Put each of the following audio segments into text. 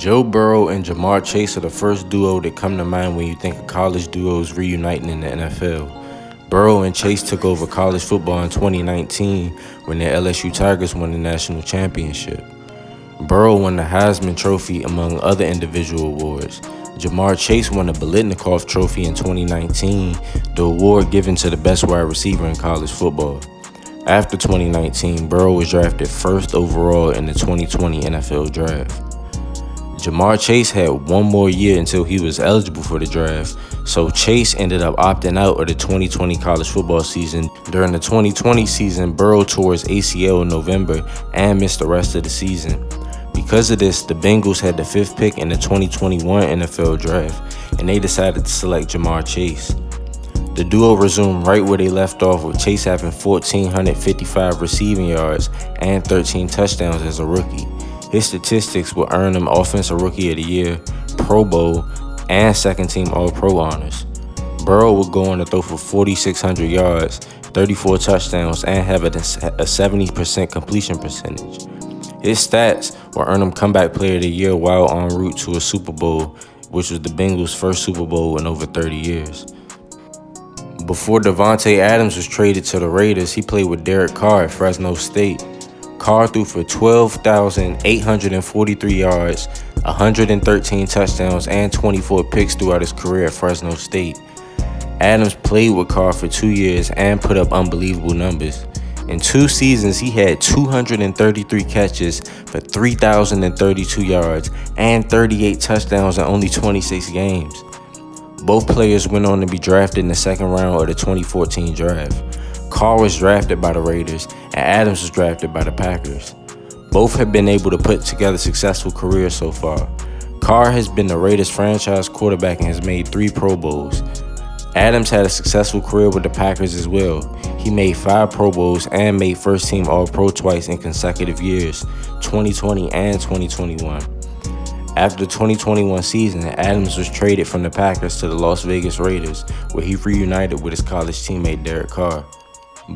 Joe Burrow and Jamar Chase are the first duo that come to mind when you think of college duos reuniting in the NFL. Burrow and Chase took over college football in 2019 when the LSU Tigers won the national championship. Burrow won the Heisman Trophy among other individual awards. Jamar Chase won the Biletnikoff Trophy in 2019, the award given to the best wide receiver in college football. After 2019, Burrow was drafted first overall in the 2020 NFL Draft. Jamar Chase had one more year until he was eligible for the draft, so Chase ended up opting out of the 2020 college football season. During the 2020 season, Burrow tore his ACL in November and missed the rest of the season. Because of this, the Bengals had the 5th pick in the 2021 NFL Draft, and they decided to select Jamar Chase. The duo resumed right where they left off, with Chase having 1,455 receiving yards and 13 touchdowns as a rookie. His statistics will earn him Offensive Rookie of the Year, Pro Bowl, and second-team All-Pro honors. Burrow will go on to throw for 4,600 yards, 34 touchdowns, and have a 70% completion percentage. His stats will earn him Comeback Player of the Year while en route to a Super Bowl, which was the Bengals' first Super Bowl in over 30 years. Before Devonte Adams was traded to the Raiders, he played with Carr at Fresno State. Carr threw for 12,843 yards, 113 touchdowns, and 24 picks throughout his career at Fresno State. Adams played with Carr for 2 years and put up unbelievable numbers. In 2 seasons, he had 233 catches for 3,032 yards and 38 touchdowns in only 26 games. Both players went on to be drafted in the second round of the 2014 draft. Carr was drafted by the Raiders, and Adams was drafted by the Packers. Both have been able to put together successful careers so far. Carr has been the Raiders franchise quarterback and has made 3 Pro Bowls. Adams had a successful career with the Packers as well. He made 5 Pro Bowls and made first-team All-Pro twice in consecutive years, 2020 and 2021. After the 2021 season, Adams was traded from the Packers to the Las Vegas Raiders, where he reunited with his college teammate Derek Carr.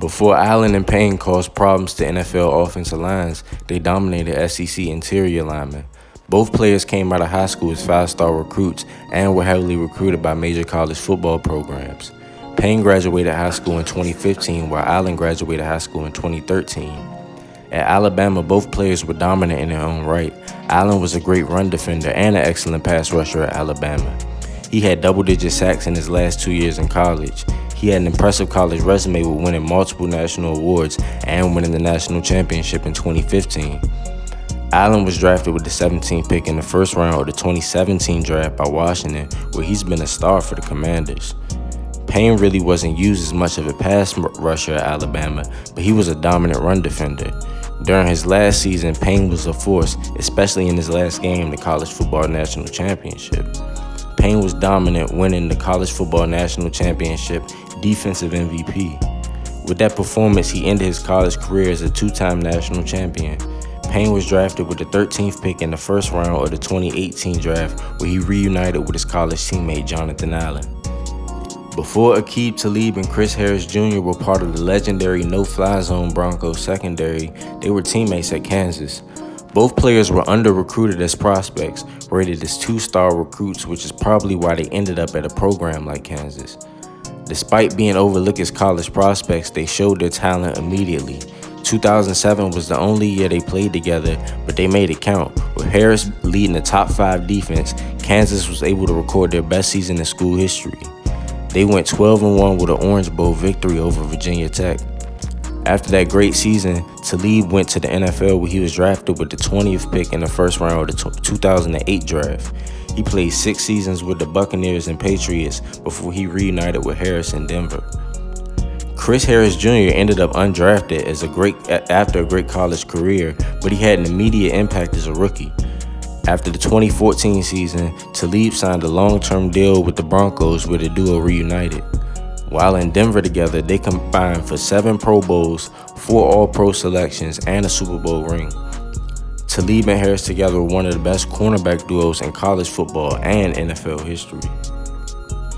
Before Allen and Payne caused problems to NFL offensive lines, they dominated SEC interior linemen. Both players came out of high school as 5-star recruits and were heavily recruited by major college football programs. Payne graduated high school in 2015, while Allen graduated high school in 2013. At Alabama, both players were dominant in their own right. Allen was a great run defender and an excellent pass rusher at Alabama. He had double-digit sacks in his last 2 years in college. He had an impressive college resume with winning multiple national awards and winning the national championship in 2015. Allen was drafted with the 17th pick in the first round of the 2017 draft by Washington, where he's been a star for the Commanders. Payne really wasn't used as much of a pass rusher at Alabama, but he was a dominant run defender. During his last season, Payne was a force, especially in his last game, the College Football National Championship. Payne was dominant, winning the College Football National Championship Defensive MVP. With that performance, he ended his college career as a 2-time national champion. Payne was drafted with the 13th pick in the first round of the 2018 draft, where he reunited with his college teammate Jonathan Allen. Before Aqib Talib and Chris Harris Jr. were part of the legendary no-fly zone Broncos secondary, they were teammates at Kansas. Both players were under-recruited as prospects, rated as 2-star recruits, which is probably why they ended up at a program like Kansas. Despite being overlooked as college prospects, they showed their talent immediately. 2007 was the only year they played together, but they made it count. With Harris leading the top 5 defense, Kansas was able to record their best season in school history. They went 12-1 with an Orange Bowl victory over Virginia Tech. After that great season, Talib went to the NFL, where he was drafted with the 20th pick in the first round of the 2008 draft. He played 6 seasons with the Buccaneers and Patriots before he reunited with Harris in Denver. Chris Harris Jr. ended up undrafted after a great college career, but he had an immediate impact as a rookie. After the 2014 season, Talib signed a long-term deal with the Broncos, where the duo reunited. While in Denver together, they combined for 7 Pro Bowls, 4 All-Pro selections, and a Super Bowl ring. Talib and Harris together were one of the best cornerback duos in college football and NFL history.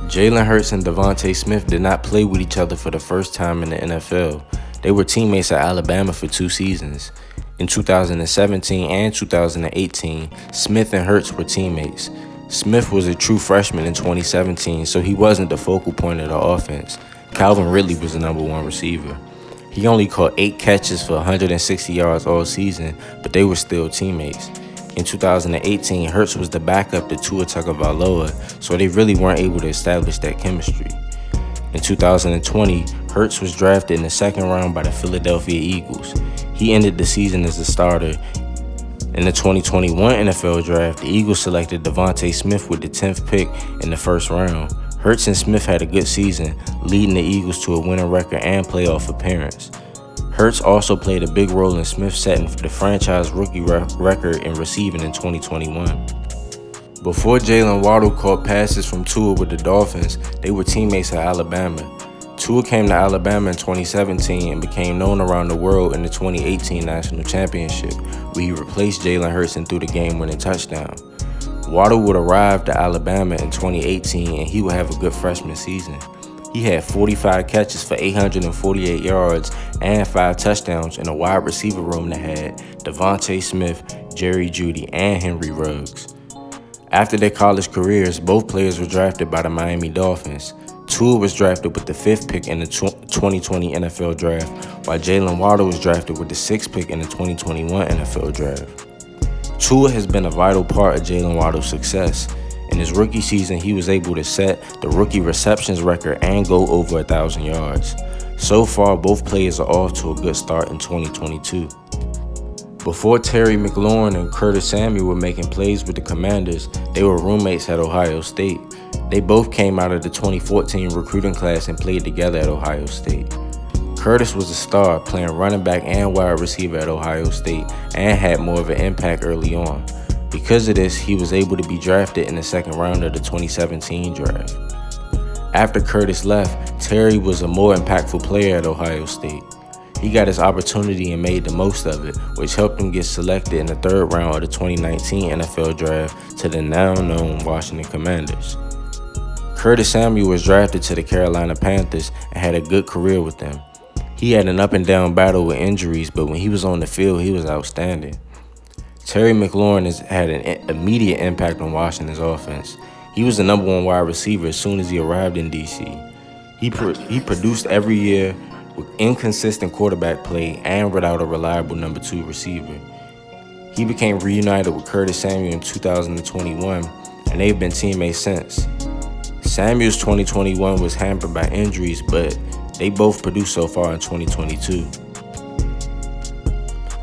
Jalen Hurts and Devonte Smith did not play with each other for the first time in the NFL. They were teammates at Alabama for 2 seasons. In 2017 and 2018, Smith and Hurts were teammates. Smith was a true freshman in 2017, so he wasn't the focal point of the offense. Calvin Ridley was the number one receiver. He only caught 8 catches for 160 yards all season, but they were still teammates. In 2018, Hurts was the backup to Tua Tagovailoa, so they really weren't able to establish that chemistry. In 2020, Hurts was drafted in the second round by the Philadelphia Eagles. He ended the season as a starter. In the 2021 NFL Draft, the Eagles selected Devonte Smith with the 10th pick in the first round. Hurts and Smith had a good season, leading the Eagles to a winning record and playoff appearance. Hurts also played a big role in Smith setting the franchise rookie record in receiving in 2021. Before Jalen Waddle caught passes from Tua with the Dolphins, they were teammates at Alabama. Tua came to Alabama in 2017 and became known around the world in the 2018 National Championship, where he replaced Jalen Hurts and threw the game-winning touchdown. Waddle would arrive to Alabama in 2018 and he would have a good freshman season. He had 45 catches for 848 yards and 5 touchdowns in a wide receiver room that had Devonte Smith, Jerry Jeudy, and Henry Ruggs. After their college careers, both players were drafted by the Miami Dolphins. Tua was drafted with the 5th pick in the 2020 NFL Draft, while Jalen Waddle was drafted with the 6th pick in the 2021 NFL Draft. Tua has been a vital part of Jalen Waddle's success. In his rookie season, he was able to set the rookie receptions record and go over 1,000 yards. So far, both players are off to a good start in 2022. Before Terry McLaurin and Curtis Samuel were making plays with the Commanders, they were roommates at Ohio State. They both came out of the 2014 recruiting class and played together at Ohio State. Curtis was a star, playing running back and wide receiver at Ohio State, and had more of an impact early on. Because of this, he was able to be drafted in the second round of the 2017 draft. After Curtis left, Terry was a more impactful player at Ohio State. He got his opportunity and made the most of it, which helped him get selected in the third round of the 2019 NFL Draft to the now-known Washington Commanders. Curtis Samuel was drafted to the Carolina Panthers and had a good career with them. He had an up-and-down battle with injuries, but when he was on the field, he was outstanding. Terry McLaurin has had an immediate impact on Washington's offense. He was the number one wide receiver as soon as he arrived in D.C. He produced every year with inconsistent quarterback play and without a reliable number 2 receiver. He became reunited with Curtis Samuel in 2021, and they've been teammates since. Samuel's 2021 was hampered by injuries, but they both produced so far in 2022.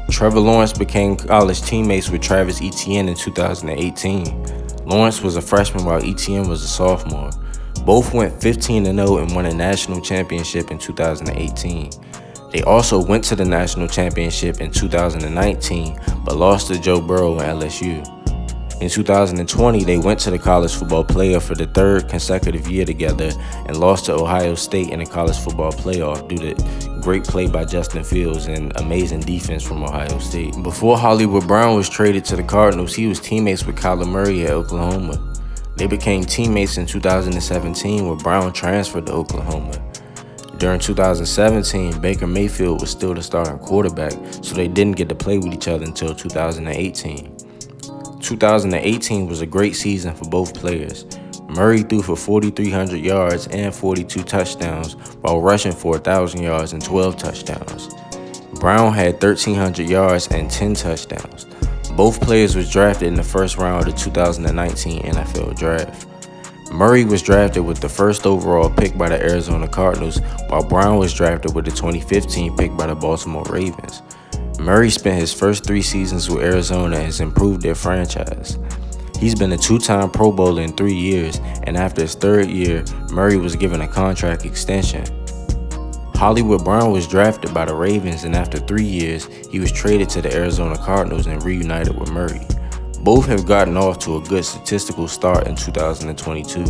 Trevor Lawrence became college teammates with Travis Etienne in 2018. Lawrence was a freshman while Etienne was a sophomore. Both went 15-0 and won a national championship in 2018. They also went to the national championship in 2019, but lost to Joe Burrow and LSU. In 2020, they went to the college football playoff for the 3rd consecutive year together and lost to Ohio State in the college football playoff due to great play by Justin Fields and amazing defense from Ohio State. Before Hollywood Brown was traded to the Cardinals, he was teammates with Kyler Murray at Oklahoma. They became teammates in 2017 when Brown transferred to Oklahoma. During 2017, Baker Mayfield was still the starting quarterback, so they didn't get to play with each other until 2018. 2018 was a great season for both players. Murray threw for 4,300 yards and 42 touchdowns, while rushing for 1,000 yards and 12 touchdowns. Brown had 1,300 yards and 10 touchdowns. Both players was drafted in the first round of the 2019 NFL Draft. Murray was drafted with the 1st overall pick by the Arizona Cardinals, while Brown was drafted with the 2015 pick by the Baltimore Ravens. Murray spent his first 3 seasons with Arizona and has improved their franchise. He's been a 2-time Pro Bowler in 3 years, and after his 3rd year, Murray was given a contract extension. Hollywood Brown was drafted by the Ravens, and after 3 years, he was traded to the Arizona Cardinals and reunited with Murray. Both have gotten off to a good statistical start in 2022.